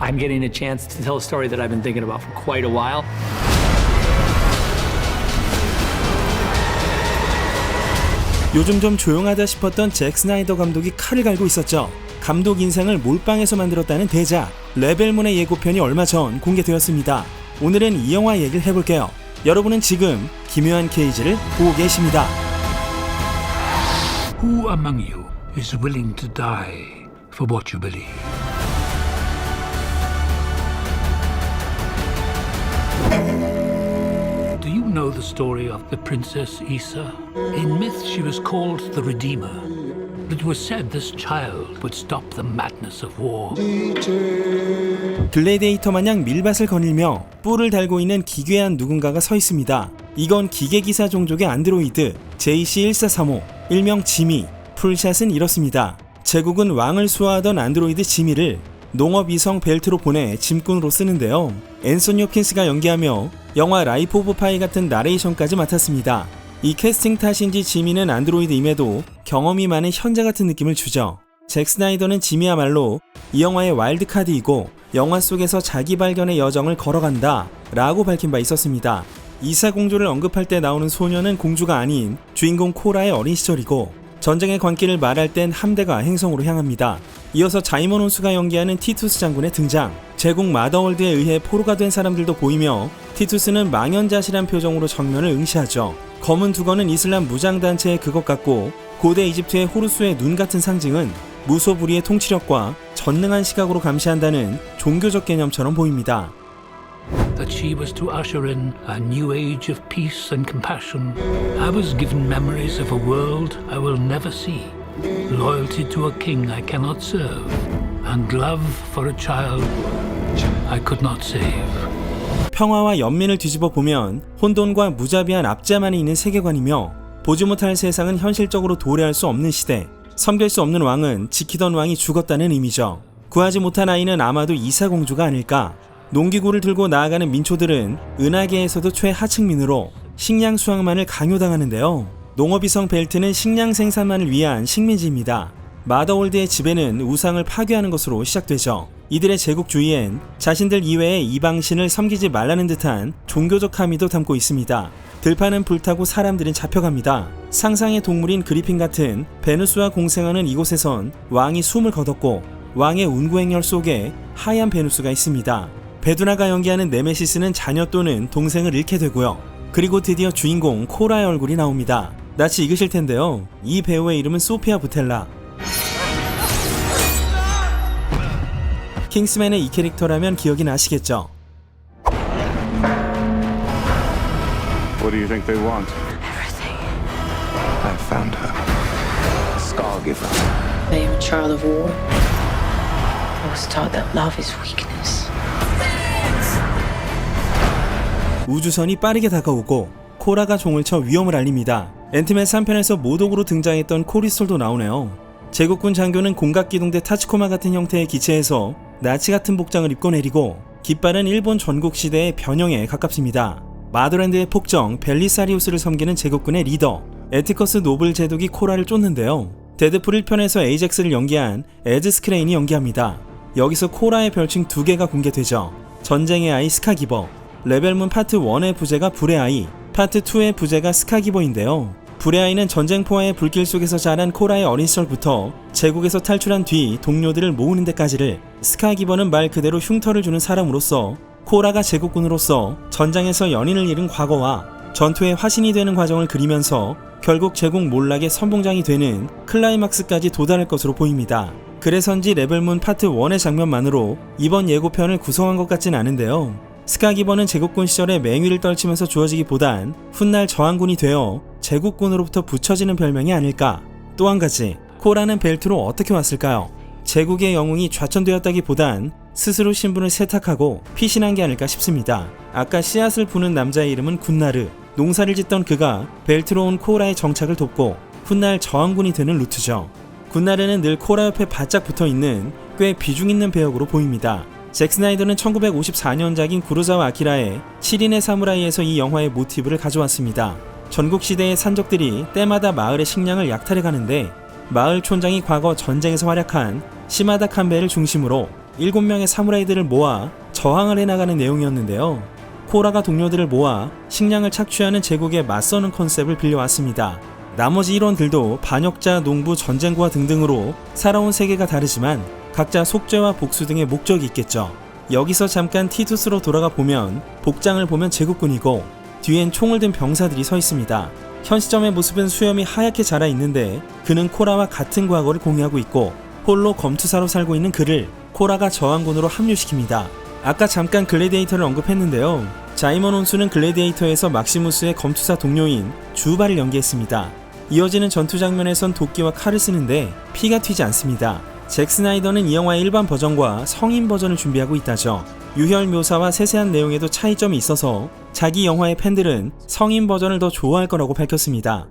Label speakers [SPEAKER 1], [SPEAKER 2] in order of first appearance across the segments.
[SPEAKER 1] I'm getting a chance to tell a story that I've been thinking about for quite a while.
[SPEAKER 2] 요즘 좀 조용하다 싶었던 잭 스나이더 감독이 칼을 갈고 있었죠. 감독 인상을 몰빵해서 만들었다는 대작 레벨문의 예고편이 얼마 전 공개되었습니다. 오늘은 이 영화 얘기를 해볼게요. 여러분은 지금 기묘한 케이지를 보고 계십니다.
[SPEAKER 3] Who among you is willing to die for what you believe? Do you know the story of the Princess Issa? In myth, she was called the Redeemer. It was said this child would stop the madness of war.
[SPEAKER 2] 글래디에이터 마냥 밀밭을 거닐며 뿔을 달고 있는 기괴한 누군가가 서 있습니다. 이건 기계기사 종족의 안드로이드 JC1435 일명 지미. 풀샷은 이렇습니다. 제국은 왕을 수호하던 안드로이드 지미를 농업위성 벨트로 보내 짐꾼으로 쓰는데요. 앤소니 홉킨스가 연기하며 영화 라이프 오브 파이 같은 나레이션까지 맡았습니다. 이 캐스팅 탓인지 지미는 안드로이드임에도 경험이 많은 현자 같은 느낌을 주죠. 잭 스나이더는 지미야말로 이 영화의 와일드카드이고 영화 속에서 자기 발견의 여정을 걸어간다 라고 밝힌 바 있었습니다. 이사 공주를 언급할 때 나오는 소녀는 공주가 아닌 주인공 코라의 어린 시절이고 전쟁의 광기를 말할 땐 함대가 행성으로 향합니다. 이어서 자이먼 온수가 연기하는 티투스 장군의 등장, 제국 마더월드에 의해 포로가 된 사람들도 보이며 티투스는 망연자실한 표정으로 정면을 응시하죠. 검은 두건은 이슬람 무장단체의 그것 같고 고대 이집트의 호루스의 눈 같은 상징은 무소불위의 통치력과 전능한 시각으로 감시한다는 종교적 개념처럼 보입니다.
[SPEAKER 3] That she was to usher in a new age of peace and compassion. I was given memories of a world I will never see, loyalty to a king I cannot serve, and love for a child I could not save.
[SPEAKER 2] 평화와 연민을 뒤집어 보면 혼돈과 무자비한 압제만이 있는 세계관이며 보지 못할 세상은 현실적으로 도래할 수 없는 시대, 섬길 수 없는 왕은 지키던 왕이 죽었다는 의미죠. 구하지 못한 아이는 아마도 이사공주가 아닐까. 농기구를 들고 나아가는 민초들은 은하계에서도 최하층민으로 식량 수확만을 강요당하는데요. 농업위성 벨트는 식량 생산만을 위한 식민지입니다. 마더월드의 지배는 우상을 파괴하는 것으로 시작되죠. 이들의 제국 주위엔 자신들 이외의 이방신을 섬기지 말라는 듯한 종교적 함의도 담고 있습니다. 들판은 불타고 사람들은 잡혀갑니다. 상상의 동물인 그리핀 같은 베누스와 공생하는 이곳에선 왕이 숨을 거뒀고 왕의 운구행렬 속에 하얀 베누스가 있습니다. 베두나가 연기하는 네메시스는 자녀 또는 동생을 잃게 되고요. 그리고 드디어 주인공 코라의 얼굴이 나옵니다. 낯이 익으실 텐데요. 이 배우의 이름은 소피아 부텔라. 킹스맨의 이 캐릭터라면 기억이 나시겠죠?
[SPEAKER 4] What do you think they want?
[SPEAKER 5] Everything.
[SPEAKER 4] I found her. A Scargiver.
[SPEAKER 5] I am a child of war. I was taught that love is weakness.
[SPEAKER 2] 우주선이 빠르게 다가오고 코라가 종을 쳐 위험을 알립니다. 앤트맨 3편에서 모독으로 등장했던 코리솔도 나오네요. 제국군 장교는 공각기동대 타치코마 같은 형태의 기체에서 나치 같은 복장을 입고 내리고 깃발은 일본 전국시대의 변형에 가깝습니다. 마더랜드의 폭정 벨리사리우스를 섬기는 제국군의 리더 에티커스 노블 제독이 코라를 쫓는데요. 데드풀 1편에서 에이젝스를 연기한 에즈 스크레인이 연기합니다. 여기서 코라의 별칭 2개가 공개되죠. 전쟁의 아이 스카기버, 레벨문 파트 1의 부제가 불의 아이, 파트 2의 부제가 스카기버인데요. 불의 아이는 전쟁포화의 불길 속에서 자란 코라의 어린 시절부터 제국에서 탈출한 뒤 동료들을 모으는 데까지를, 스카기버는 말 그대로 흉터를 주는 사람으로서 코라가 제국군으로서 전장에서 연인을 잃은 과거와 전투의 화신이 되는 과정을 그리면서 결국 제국 몰락의 선봉장이 되는 클라이막스까지 도달할 것으로 보입니다. 그래서인지 레벨문 파트 1의 장면만으로 이번 예고편을 구성한 것 같진 않은데요. 스카기버는 제국군 시절에 맹위를 떨치면서 주어지기보단 훗날 저항군이 되어 제국군으로부터 붙여지는 별명이 아닐까. 또 한 가지, 코라는 벨트로 어떻게 왔을까요? 제국의 영웅이 좌천되었다기보단 스스로 신분을 세탁하고 피신한 게 아닐까 싶습니다. 아까 씨앗을 부는 남자의 이름은 군나르, 농사를 짓던 그가 벨트로 온 코라의 정착을 돕고 훗날 저항군이 되는 루트죠. 군나르는 늘 코라 옆에 바짝 붙어있는 꽤 비중 있는 배역으로 보입니다. 잭 스나이더는 1954년작인 구로사와 아키라의 7인의 사무라이에서 이 영화의 모티브를 가져왔습니다. 전국시대의 산적들이 때마다 마을의 식량을 약탈해 가는데 마을 촌장이 과거 전쟁에서 활약한 시마다 칸베를 중심으로 7명의 사무라이들을 모아 저항을 해나가는 내용이었는데요. 코라가 동료들을 모아 식량을 착취하는 제국에 맞서는 컨셉을 빌려왔습니다. 나머지 일원들도 반역자, 농부, 전쟁과 등등으로 살아온 세계가 다르지만 각자 속죄와 복수 등의 목적이 있겠죠. 여기서 잠깐 티투스로 돌아가 보면 복장을 보면 제국군이고 뒤엔 총을 든 병사들이 서 있습니다. 현 시점의 모습은 수염이 하얗게 자라 있는데 그는 코라와 같은 과거를 공유하고 있고 홀로 검투사로 살고 있는 그를 코라가 저항군으로 합류시킵니다. 아까 잠깐 글래디에이터를 언급했는데요. 자이먼 온수는 글래디에이터에서 막시무스의 검투사 동료인 주바를 연기했습니다. 이어지는 전투 장면에선 도끼와 칼을 쓰는데 피가 튀지 않습니다. 잭 스나이더는 이 영화의 일반 버전과 성인 버전을 준비하고 있다죠. 유혈 묘사와 세세한 내용에도 차이점이 있어서 자기 영화의 팬들은 성인 버전을 더 좋아할 거라고 밝혔습니다.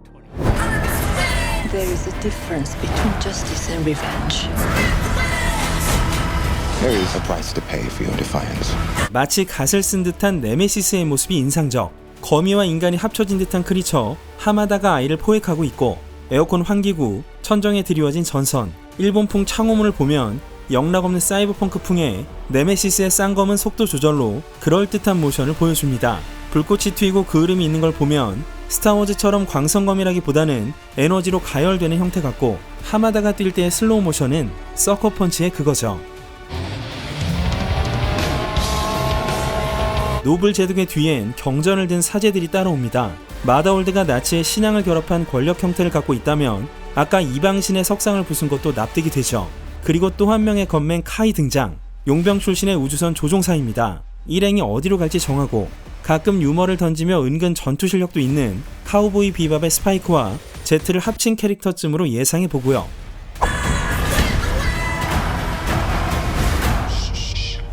[SPEAKER 5] There is a difference between justice and revenge.
[SPEAKER 4] There is a price to pay for your defiance.
[SPEAKER 2] 마치 갓을 쓴 듯한 네메시스의 모습이 인상적. 거미와 인간이 합쳐진 듯한 크리처 하마다가 아이를 포획하고 있고 에어컨 환기구, 천정에 드리워진 전선, 일본풍 창호문을 보면 영락없는 사이버펑크풍에 네메시스의 쌍검은 속도 조절로 그럴듯한 모션을 보여줍니다. 불꽃이 튀고 그을음이 있는 걸 보면 스타워즈처럼 광선검이라기보다는 에너지로 가열되는 형태 같고 하마다가 뛸 때의 슬로우 모션은 서커펀치의 그거죠. 노블 제독의 뒤엔 경전을 든 사제들이 따라옵니다. 마다월드가 나치의 신앙을 결합한 권력 형태를 갖고 있다면 아까 이방신의 석상을 부순 것도 납득이 되죠. 그리고 또 한 명의 건맨 카이 등장. 용병 출신의 우주선 조종사입니다. 일행이 어디로 갈지 정하고 가끔 유머를 던지며 은근 전투 실력도 있는 카우보이 비밥의 스파이크와 제트를 합친 캐릭터쯤으로 예상해보고요.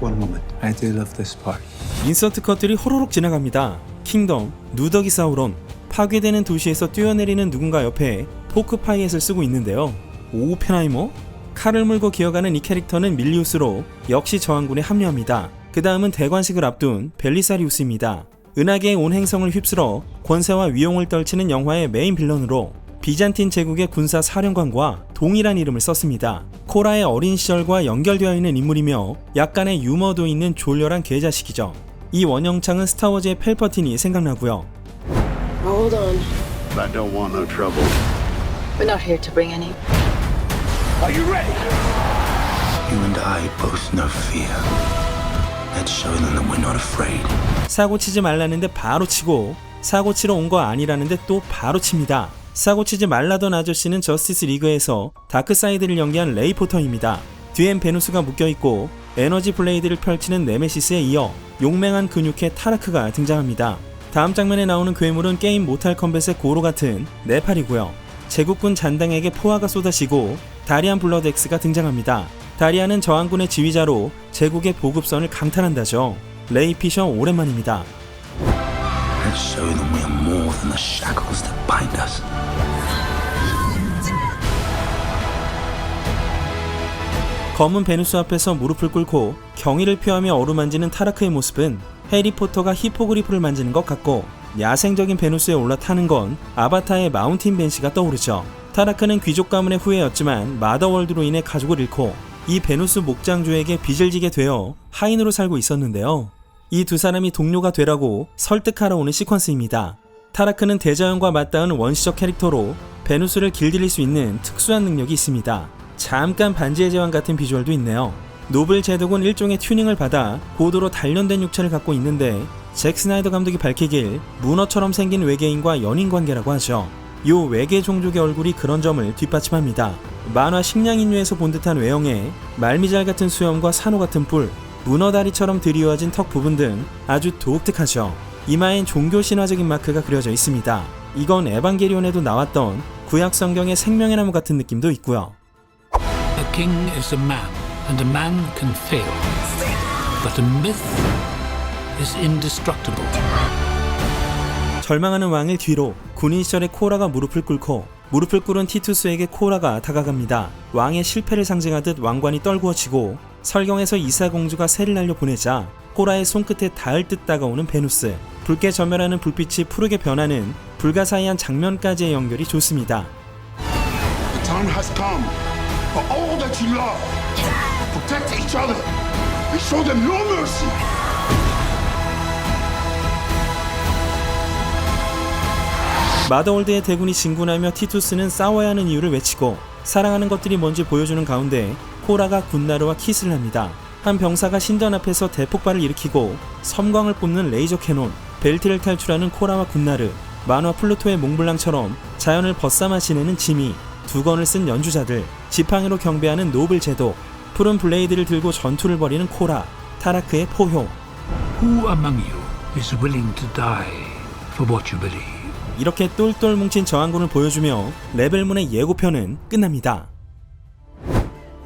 [SPEAKER 6] One moment. I do love this part.
[SPEAKER 2] 인서트 컷들이 호로록 지나갑니다. 킹덤, 누더기 사우론, 파괴되는 도시에서 뛰어내리는 누군가 옆에 포크 파이햇을 쓰고 있는데요. 오펜하이머? 칼을 물고 기어가는 이 캐릭터는 밀리우스로 역시 저항군에 합류합니다. 그 다음은 대관식을 앞둔 벨리사리우스입니다. 은하계의 온 행성을 휩쓸어 권세와 위용을 떨치는 영화의 메인 빌런으로 비잔틴 제국의 군사 사령관과 동일한 이름을 썼습니다. 코라의 어린 시절과 연결되어 있는 인물이며 약간의 유머도 있는 졸렬한 개자식이죠. 이 원형창은 스타워즈의 펠퍼틴이 생각나고요.
[SPEAKER 5] Hold on.
[SPEAKER 7] I don't want no trouble.
[SPEAKER 5] We're not here to bring any.
[SPEAKER 7] Are you ready?
[SPEAKER 6] You and I both know fear. Let's show them that we're not afraid.
[SPEAKER 2] 사고 치지 말라는데 바로 치고 사고 치러 온 거 아니라는데 또 바로 칩니다. 사고 치지 말라던 아저씨는 저스티스 리그에서 다크사이드를 연기한 레이 포터입니다. 뒤엔 베누스가 묶여있고 에너지 블레이드를 펼치는 네메시스에 이어 용맹한 근육의 타라크가 등장합니다. 다음 장면에 나오는 괴물은 게임 모탈 컴뱃의 고로 같은 네팔이고요. 제국군 잔당에게 포화가 쏟아지고 다리안 블러드 X가 등장합니다. 다리안은 저항군의 지휘자로 제국의 보급선을 강탈한다죠. 레이 피셔 오랜만입니다.
[SPEAKER 6] Let's show them we are more than the shackles that bind us.
[SPEAKER 2] 검은 베누스 앞에서 무릎을 꿇고 경의를 표하며 어루만지는 타라크의 모습은 해리포터가 히포그리프를 만지는 것 같고 야생적인 베누스에 올라타는 건 아바타의 마운틴 벤시가 떠오르죠. 타라크는 귀족 가문의 후예였지만 마더월드로 인해 가족을 잃고 이 베누스 목장주에게 빚을 지게 되어 하인으로 살고 있었는데요. 이 두 사람이 동료가 되라고 설득하러 오는 시퀀스입니다. 타라크는 대자연과 맞닿은 원시적 캐릭터로 베누스를 길들일 수 있는 특수한 능력이 있습니다. 잠깐 반지의 제왕 같은 비주얼도 있네요. 노블 제독은 일종의 튜닝을 받아 고도로 단련된 육체를 갖고 있는데 잭 스나이더 감독이 밝히길 문어처럼 생긴 외계인과 연인관계라고 하죠. 요 외계 종족의 얼굴이 그런 점을 뒷받침합니다. 만화 식량인류에서 본 듯한 외형에 말미잘 같은 수염과 산호 같은 뿔, 문어다리처럼 드리워진 턱 부분 등 아주 독특하죠. 이마엔 종교 신화적인 마크가 그려져 있습니다. 이건 에반게리온에도 나왔던 구약 성경의 생명의 나무 같은 느낌도 있고요.
[SPEAKER 3] A king is a man, and a man can fail. But a myth is indestructible.
[SPEAKER 2] 절망하는 왕의 뒤로 군인 시절의 코라가 무릎을 꿇고 무릎을 꿇은 티투스에게 코라가 다가갑니다. 왕의 실패를 상징하듯 왕관이 떨구어지고 설경에서 이사공주가 새를 날려 보내자 코라의 손끝에 닿을 듯 다가오는 베누스. 붉게 전멸하는 불빛이 푸르게 변하는 불가사의한 장면까지의 연결이 좋습니다.
[SPEAKER 7] The time has come for all that you love. Protect each other. We show them no mercy.
[SPEAKER 2] 마더월드의 대군이 진군하며 티투스는 싸워야 하는 이유를 외치고 사랑하는 것들이 뭔지 보여주는 가운데 코라가 군나르와 키스를 합니다. 한 병사가 신전 앞에서 대폭발을 일으키고 섬광을 뿜는 레이저 캐논, 벨트를 탈출하는 코라와 군나르, 만화 플루토의 몽블랑처럼 자연을 벗삼아 지내는 지미, 두건을 쓴 연주자들, 지팡이로 경배하는 노블 제독, 푸른 블레이드를 들고 전투를 벌이는 코라, 타라크의 포효.
[SPEAKER 3] Who among you is willing to die for what you believe?
[SPEAKER 2] 이렇게 똘똘 뭉친 저항군을 보여주며 레벨문의 예고편은 끝납니다.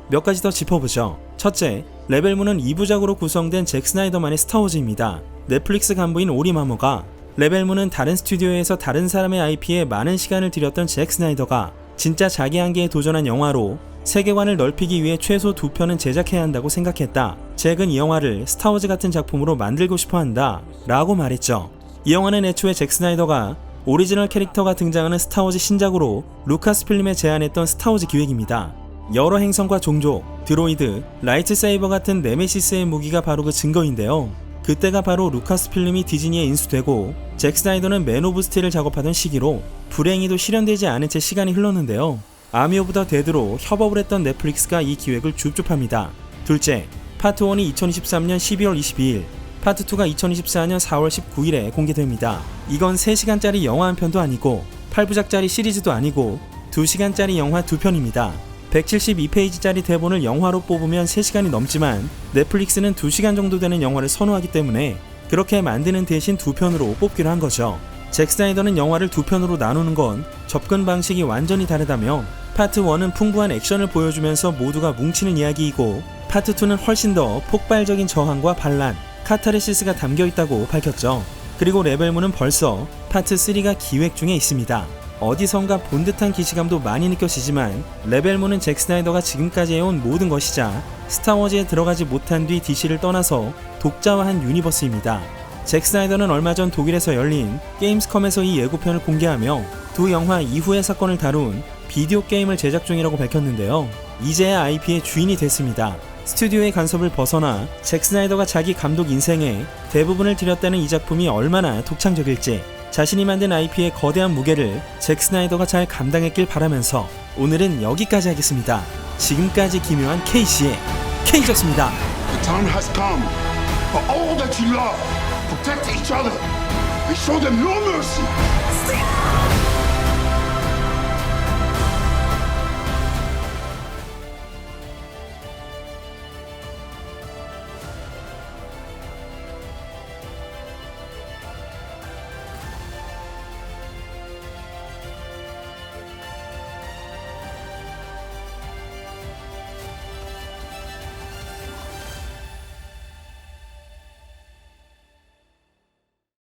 [SPEAKER 2] 몇 가지 더 짚어보죠. 첫째, 레벨문은 2부작으로 구성된 잭 스나이더만의 스타워즈입니다. 넷플릭스 간부인 오리 마머가 레벨문은 다른 스튜디오에서 다른 사람의 IP에 많은 시간을 들였던 잭 스나이더가 진짜 자기 한계에 도전한 영화로 세계관을 넓히기 위해 최소 2편은 제작해야 한다고 생각했다. 잭은 이 영화를 스타워즈 같은 작품으로 만들고 싶어 한다 라고 말했죠. 이 영화는 애초에 잭 스나이더가 오리지널 캐릭터가 등장하는 스타워즈 신작으로 루카스필름에 제안했던 스타워즈 기획입니다. 여러 행성과 종족, 드로이드, 라이트세이버 같은 네메시스의 무기가 바로 그 증거인데요. 그때가 바로 루카스필름이 디즈니에 인수되고 잭 스나이더는 맨 오브 스틸을 작업하던 시기로 불행히도 실현되지 않은 채 시간이 흘렀는데요. 아미 오브 더 데드로 협업을 했던 넷플릭스가 이 기획을 줍줍합니다. 둘째, 파트 1이 2023년 12월 22일, 파트 2가 2024년 4월 19일에 공개됩니다. 이건 3시간짜리 영화 한 편도 아니고 8부작짜리 시리즈도 아니고 2시간짜리 영화 2편입니다. 172페이지짜리 대본을 영화로 뽑으면 3시간이 넘지만 넷플릭스는 2시간 정도 되는 영화를 선호하기 때문에 그렇게 만드는 대신 2편으로 뽑기로 한 거죠. 잭 스나이더는 영화를 2편으로 나누는 건 접근 방식이 완전히 다르다며 파트 1은 풍부한 액션을 보여주면서 모두가 뭉치는 이야기이고 파트 2는 훨씬 더 폭발적인 저항과 반란, 카타르시스가 담겨있다고 밝혔죠. 그리고 레벨문은 벌써 파트 3가 기획 중에 있습니다. 어디선가 본 듯한 기시감도 많이 느껴지지만 레벨문은 잭 스나이더가 지금까지 해온 모든 것이자 스타워즈에 들어가지 못한 뒤 DC를 떠나서 독자화한 유니버스입니다. 잭 스나이더는 얼마 전 독일에서 열린 게임스컴에서 이 예고편을 공개하며 두 영화 이후의 사건을 다룬 비디오 게임을 제작 중이라고 밝혔는데요. 이제야 IP의 주인이 됐습니다. 스튜디오의 간섭을 벗어나 잭 스나이더가 자기 감독 인생에 대부분을 들였다는 이 작품이 얼마나 독창적일지 자신이 만든 IP의 거대한 무게를 잭 스나이더가 잘 감당했길 바라면서 오늘은 여기까지 하겠습니다. 지금까지 기묘한 K씨의 K였습니다.
[SPEAKER 7] The time has come for all that you love. Protect each other. We show them no mercy.